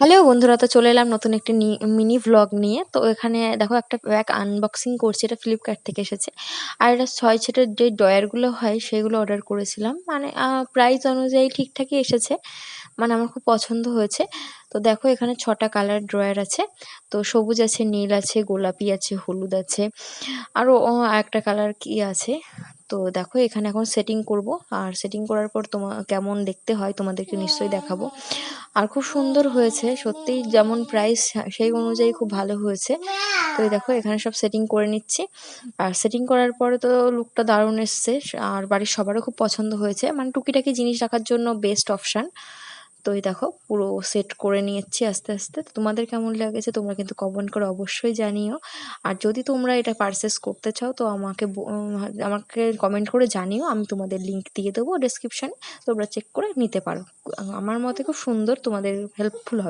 Hello বন্ধুরা, তো চলে এলাম নতুন একটি মিনি ভ্লগ নিয়ে। তো এখানে দেখো একটা ব্যাগ আনবক্সিং করছি, এটা ফ্লিপকার্ট থেকে এসেছে। আর এটা 6 সেটের যে ড্রয়ারগুলো হয় সেগুলো অর্ডার করেছিলাম, মানে প্রাইস অনুযায়ী ঠিকঠাকই এসেছে, মানে আমার খুব পছন্দ হয়েছে। তো দেখো এখানে 6টা কালার ড্রয়ার আছে। তো সবুজ আছে, নীল আছে, গোলাপি আছে, হলুদ আছে, আরও একটা কালার কি আছে। তো দেখো এখানে এখন সেটিং করব, আর সেটিং করার পর কেমন দেখতে হয় তোমাদেরকে নিশ্চয়ই দেখাবো। আর খুব সুন্দর হয়েছে সত্যিই, যেমন প্রাইস সেই অনুযায়ী খুব ভালো হয়েছে। তো এই দেখো এখানে সব সেটিং করে নিচ্ছি। আর সেটিং করার পরে তো লুকটা দারুণ এসছে, আর বাড়ির সবারও খুব পছন্দ হয়েছে, মানে টুকিটাকি জিনিস রাখার জন্য বেস্ট অপশান। তো এই দেখো পুরো সেট করে নিয়েছি আস্তে আস্তে। তো তোমাদের কেমন লেগেছে তোমরা কিন্তু কমেন্ট করে অবশ্যই জানিও। আর যদি তোমরা এটা পারচেস করতে চাও তো আমাকে কমেন্ট করে জানিও, আমি তোমাদের লিংক দিয়ে দেবো ডেসক্রিপশানে, তোমরা চেক করে নিতে পারো। আমার মতে খুব সুন্দর, তোমাদের হেল্পফুল হবে।